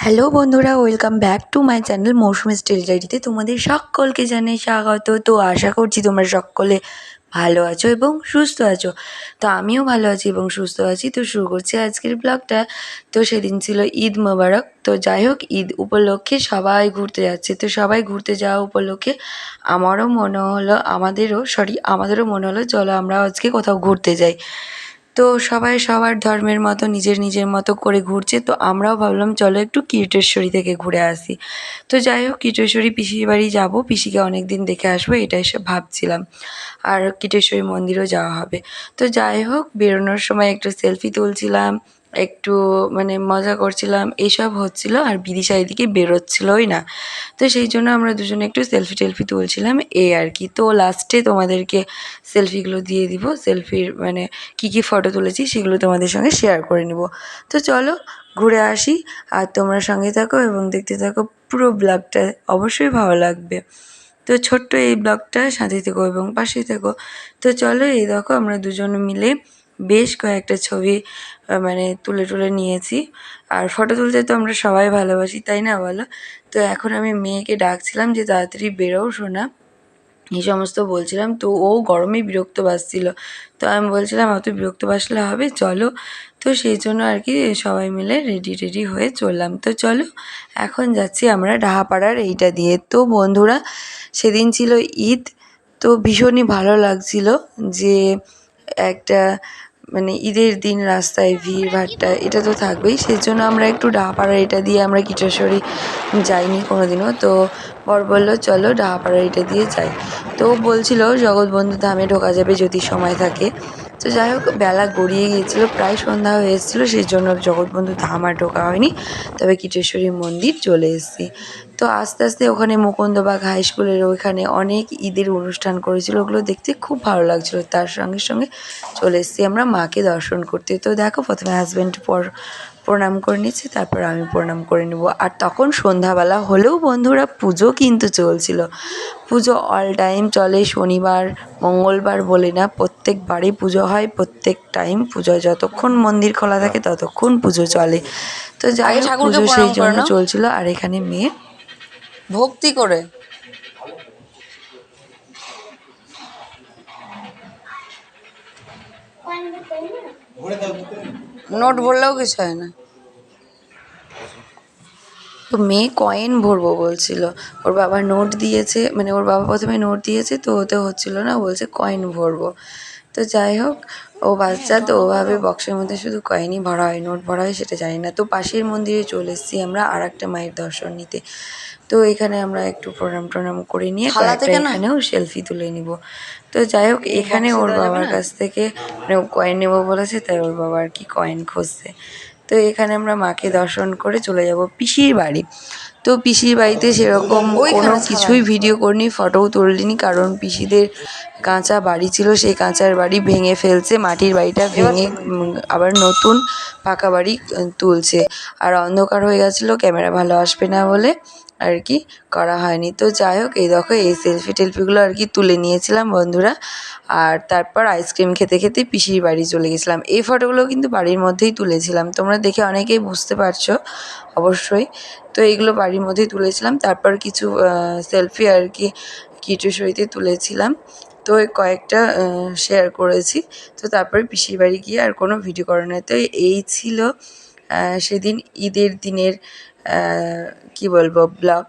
Hello বন্ধুরা, welcome back to my channel Mousumi style ডায়েরিতে তোমাদের সকলকে জানাই স্বাগত। তো আশা করছি তোমরা সকলে ভালো আছো এবং সুস্থ আছো। তো আমিও ভালো আছি এবং সুস্থ আছি। তো শুরু করছি আজকের ব্লগটা। তো সেদিন ছিল ঈদ মোবারক। তো যাই হোক, ঈদ উপলক্ষে সবাই ঘুরতে যাচ্ছে। তো সবাই ঘুরতে যাওয়া উপলক্ষে আমাদেরও মনে হলো চলো আমরা আজকে কোথাও ঘুরতে যাই। তো সবাই সবার ধর্মের মতো নিজের নিজের মতো করে ঘুরছে। তো আমরাও ভাবলাম চলো একটু কীর্তেশ্বরী থেকে ঘুরে আসি। তো যাই হোক, কীর্তেশ্বরী পিসির বাড়ি যাবো, পিসিকে অনেক দিন দেখে আসবো এটাই সব ভাবছিলাম। আর কীর্তেশ্বরী মন্দিরও যাওয়া হবে। তো যাই হোক, বেরোনোর সময় একটু সেলফি তুলছিলাম, একটু মজা করছিলাম, এইসব হচ্ছিল। আর বিদিশা এদিকে বেরোচ্ছিলই না। তো সেই জন্য আমরা দুজনে একটু সেলফি টেলফি তুলছিলাম, এই আর কি। তো লাস্টে তোমাদেরকে সেলফিগুলো দিয়ে দিব, সেলফির কী ফটো তুলেছি সেগুলো তোমাদের সঙ্গে শেয়ার করে নিব। তো চলো ঘুরে আসি, আর তোমরা সঙ্গে থাকো এবং দেখতে থাকো পুরো ব্লগটা, অবশ্যই ভালো লাগবে। তো ছোট্ট এই ব্লগটা সাথে থেকো এবং পাশে থেকো। তো চলো, এই দেখো আমরা দুজনে মিলে বেশ কয়েকটা ছবি তুলে নিয়েছি। আর ফটো তুলতে তো আমরা সবাই ভালোবাসি, তাই না বলো? তো এখন আমি মেয়েকে ডাকছিলাম যে তাড়াতাড়ি বেরোও শোনা, এই সমস্ত বলছিলাম। তো ও গরমে বিরক্ত বাসছিল। তো আমি বলছিলাম অত বিরক্ত বাসলে হবে, চলো। তো সেই জন্য আর কি সবাই মিলে রেডি হয়ে চললাম। তো চলো এখন যাচ্ছি আমরা ডাহাপাড়ার এইটা দিয়ে। তো বন্ধুরা, সেদিন ছিল ঈদ। তো ভীষণই ভালো লাগছিল যে একটা ঈদের দিন রাস্তায় ভিড়ভাট্টা এটা তো থাকবেই। সেই জন্য আমরা একটু ডাহাপাড়ার এটা দিয়ে, আমরা কীর্তেশ্বরী যাইনি কোনো দিনও। তো বর বললো চলো ডাহাপাড়ার এটা দিয়ে যাই। তো বলছিল জগৎবন্ধু ধামে ঢোকা যাবে যদি সময় থাকে। তো যাই হোক, বেলা গড়িয়ে গিয়েছিলো, প্রায় সন্ধ্যা হয়ে এসেছিলো, সেই জন্য জগৎবন্ধু ধাম আর ঢোকা হয়নি। তবে কীর্তেশ্বরী মন্দির চলে এসেছি। তো আস্তে আস্তে ওখানে মুকুন্দবাগ হাই স্কুলের ওইখানে অনেক ঈদের অনুষ্ঠান করেছিল, ওগুলো দেখতে খুব ভালো লাগছিলো। তার সঙ্গে সঙ্গে চলে এসেছি আমরা মাকে দর্শন করতে। তো দেখো, প্রথমে হাজব্যান্ড প্রণাম করে নিচ্ছে, তারপর আমি প্রণাম করে নেব। আর তখন সন্ধ্যাবেলা হলেও বন্ধুরা পুজো কিন্তু চলছিল। পুজো অল টাইম চলে, শনিবার মঙ্গলবার বলে না, প্রত্যেকবারই পুজো হয়, প্রত্যেক টাইম পুজো, যতক্ষণ মন্দির খোলা থাকে ততক্ষণ পুজো চলে। তো যাই হোক, পুজো সেই জন্য চলছিল। আর এখানে মেয়ে ভক্তি করে নোট বললেও কিছু হয় না। তো মেয়ে কয়েন ভরবো বলছিল, ওর বাবা নোট দিয়েছে, ওর বাবা প্রথমে নোট দিয়েছে, তো ওতে হচ্ছিল না, বলছে কয়েন ভরবো। তো যাই হোক, ও বাচ্চা তো ওভাবে বক্সের মধ্যে শুধু কয়েনই ভরা হয়, নোট ভরা হয় সেটা জানি না। তো পাশের মন্দিরে চলে এসেছি আমরা আর একটা মায়ের দর্শন নিতে। তো এখানে আমরা একটু প্রণাম করে নিয়ে কয়েকটা এখানেও সেলফি তুলে নিব। তো যাই হোক, এখানে ওর বাবার কাছ থেকে ও কয়েন নেবো বলেছে, তাই ওর বাবা আর কি কয়েন খুঁজছে। তো এখানে আমরা মাকে দর্শন করে চলে যাব পিসির বাড়ি। তো পিসির বাড়িতে সেরকম কোনো কিছুই ভিডিও করিনি, ফটোও তুলিনি, কারণ পিসিদের কাঁচা বাড়ি ছিল, সেই কাঁচার বাড়ি ভেঙে ফেলছে, মাটির বাড়িটা ভেঙে আবার নতুন পাকা বাড়ি তুলছে। আর অন্ধকার হয়ে গেছিলো, ক্যামেরা ভালো আসবে না বলে আর কি করা হয়নি। তো যাই হোক, এই দেখো এই সেলফি টেলফিগুলো আর কি তুলে নিয়েছিলাম বন্ধুরা। আর তারপর আইসক্রিম খেতে খেতে পিসির বাড়ি চলে গেছিলাম। এই ফটোগুলো কিন্তু বাড়ির মধ্যেই তুলেছিলাম, তোমরা দেখে অনেকেই বুঝতে পারছো অবশ্যই। তো এইগুলো বাড়ির মধ্যেই তুলেছিলাম। তারপর কিছু সেলফি আর কি কীর্তেশ্বরীতে তুলেছিলাম। তো ওই কয়েকটা শেয়ার করেছি। তো তারপরে পিসির বাড়ি গিয়ে আর কোনো ভিডিও করা নয়। তো এই ছিল সেদিন ঈদের দিনের কি বলবো ব্লগ।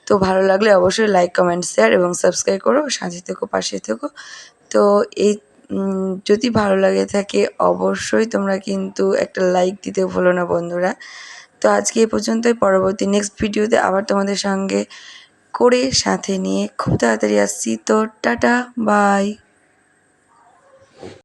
তো ভালো লাগলে অবশ্যই লাইক কমেন্ট শেয়ার এবং সাবস্ক্রাইব করো, সাথে থেকো, পাশে থেকো। তো এই যদি ভালো লাগে থাকে অবশ্যই তোমরা কিন্তু একটা লাইক দিতে ভুলো না বন্ধুরা। তো আজকে এই পর্যন্তই, পরবর্তী নেক্সট ভিডিওতে আবার তোমাদের সঙ্গে করে সাথে নিয়ে খুব তাড়াতাড়ি আসছি। তো টাটা, বাই।